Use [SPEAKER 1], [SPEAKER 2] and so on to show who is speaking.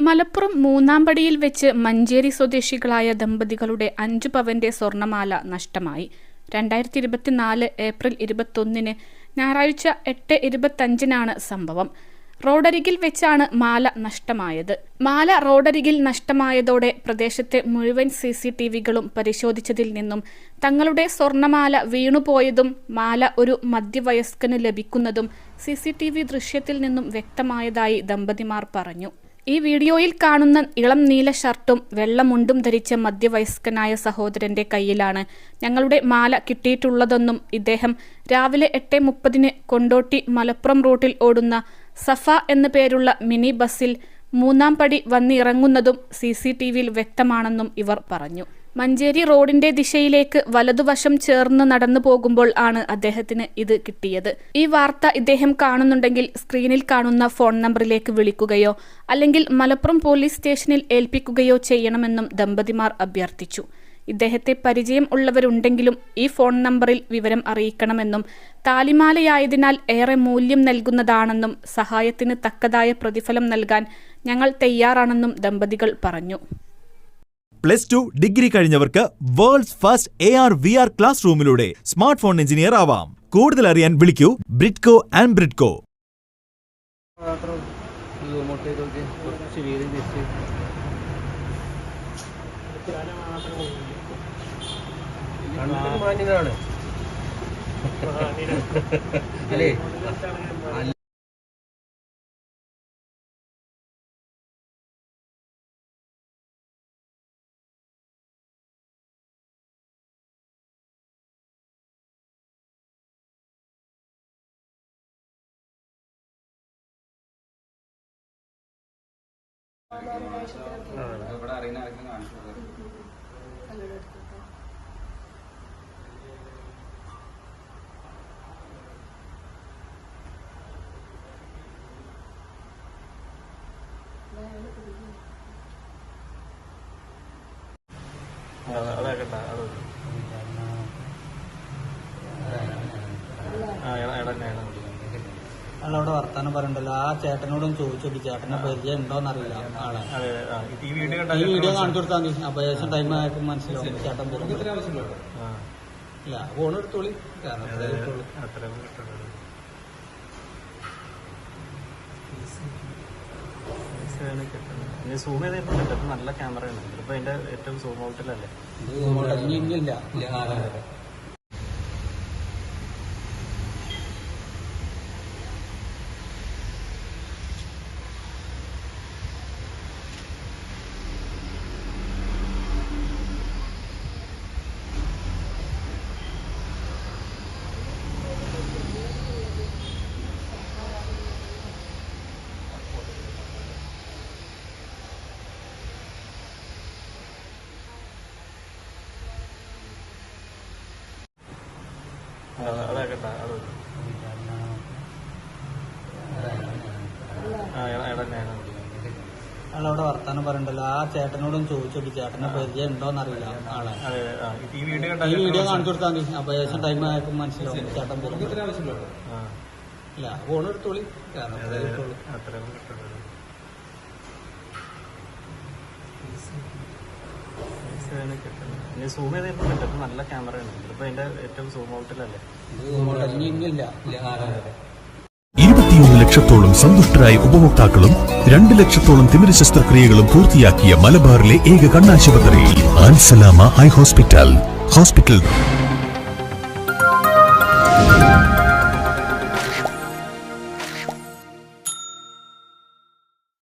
[SPEAKER 1] മലപ്പുറം മൂന്നാംപടിയിൽ വെച്ച് മഞ്ചേരി സ്വദേശികളായ ദമ്പതികളുടെ 5 പവന്റെ സ്വർണ്ണമാല നഷ്ടമായി. 2024 ഏപ്രിൽ 21 ഞായറാഴ്ച 8:25 സംഭവം. റോഡരികിൽ വെച്ചാണ് മാല നഷ്ടമായത്. മാല റോഡരികിൽ നഷ്ടമായതോടെ പ്രദേശത്തെ മുഴുവൻ CCTVകളും പരിശോധിച്ചതിൽ നിന്നും തങ്ങളുടെ സ്വർണ്ണമാല വീണുപോയതും മാല ഒരു മധ്യവയസ്കന് ലഭിക്കുന്നതും CCTV ദൃശ്യത്തിൽ നിന്നും വ്യക്തമായതായി ദമ്പതിമാർ പറഞ്ഞു. ഈ വീഡിയോയിൽ കാണുന്ന ഇളം നീല ഷർട്ടും വെള്ള മുണ്ടും ധരിച്ച മധ്യവയസ്കനായ സഹോദരന്റെ കയ്യിലാണ് ഞങ്ങളുടെ മാല കിട്ടിയിട്ടുള്ളതെന്നും ഇദ്ദേഹം രാവിലെ 8:30 കൊണ്ടോട്ടി മലപ്പുറം റൂട്ടിൽ ഓടുന്ന സഫ എന്നു പേരുള്ള മിനി ബസ്സിൽ മൂന്നാംപടി വന്നിറങ്ങുന്നതും CCTVയിൽ വ്യക്തമാണെന്നും ഇവർ പറഞ്ഞു. മഞ്ചേരി റോഡിന്റെ ദിശയിലേക്ക് വലതുവശം ചേർന്ന് നടന്നു പോകുമ്പോൾ ആണ് അദ്ദേഹത്തിന് ഇത് കിട്ടിയത്. ഈ വാർത്ത ഇദ്ദേഹം കാണുന്നുണ്ടെങ്കിൽ സ്ക്രീനിൽ കാണുന്ന ഫോൺ നമ്പറിലേക്ക് വിളിക്കുകയോ അല്ലെങ്കിൽ മലപ്പുറം പോലീസ് സ്റ്റേഷനിൽ ഏൽപ്പിക്കുകയോ ചെയ്യണമെന്നും ദമ്പതിമാർ അഭ്യർത്ഥിച്ചു. ഇദ്ദേഹത്തെ പരിചയം ഉള്ളവരുണ്ടെങ്കിലും ഈ ഫോൺ നമ്പറിൽ വിവരം അറിയിക്കണമെന്നും താലിമാലയായതിനാൽ ഏറെ മൂല്യം നൽകുന്നതാണെന്നും സഹായത്തിന് തക്കതായ പ്രതിഫലം നൽകാൻ ഞങ്ങൾ തയ്യാറാണെന്നും ദമ്പതികൾ പറഞ്ഞു.
[SPEAKER 2] +2 ഡിഗ്രി കഴിഞ്ഞവർക്ക് വേൾഡ്സ് ഫസ്റ്റ് AR/VR ക്ലാസ് റൂമിലൂടെ സ്മാർട്ട് ഫോൺ എഞ്ചിനീയർ ആവാം. കൂടുതൽ അറിയാൻ വിളിക്കൂ ബ്രിഡ്കോ ആൻഡ് ബ്രിഡ്കോ.
[SPEAKER 3] ആളവിടെ വർത്താനം പറയണ്ടല്ലോ. ആ ചേട്ടനോടും ചോദിച്ചു നോക്കി, ചേട്ടനെ പരിചയം ഉണ്ടോന്ന് അറിയില്ല ആളെ. ഈ വീഡിയോ കാണിച്ചു കൊടുത്താൽ മതി. അപ്പൊ ഏകദേശം ടൈം ആയപ്പോ മനസ്സിലാവും ചേട്ടൻ പോകും. ഇല്ല ഫോൺ എടുത്തോളി.
[SPEAKER 4] സൂം ചെയ്തിട്ടുണ്ട്. നല്ല ക്യാമറയാണ്. ഇപ്പൊ അതിന്റെ ഏറ്റവും സൂം ഔട്ടിലല്ലേ.
[SPEAKER 3] ഇല്ല ആളവിടെ വർത്താനം പറയണ്ടല്ലോ. ആ ചേട്ടനോടും ചോദിച്ചു നോക്കി, ചേട്ടനെ പരിചയം ഉണ്ടോന്ന് അറിയില്ല ആളെ. ഈ വീഡിയോ കാണിച്ചു കൊടുത്താൽ മതി. അപ്പൊ ഏകദേശം ടൈം ആയപ്പോ മനസ്സിലാവും ചേട്ടൻ പോകും. ഇല്ല ഫോൺ എടുത്തോളി.
[SPEAKER 4] സൂം ചെയ്തിട്ടുണ്ട്. നല്ല ക്യാമറയാണ്. ഇപ്പൊ അതിന്റെ ഏറ്റവും സൂം ഔട്ടിലല്ലേ.
[SPEAKER 5] 21 ലക്ഷത്തോളം സന്തുഷ്ടരായ ഉപഭോക്താക്കളും 2 ലക്ഷത്തോളം തിമിര ശസ്ത്രക്രിയകളും പൂർത്തിയാക്കിയ മലബാറിലെ ഏക കണ്ണാശുപത്രി ആൻസലാമ ഹൈ ഹോസ്പിറ്റൽ.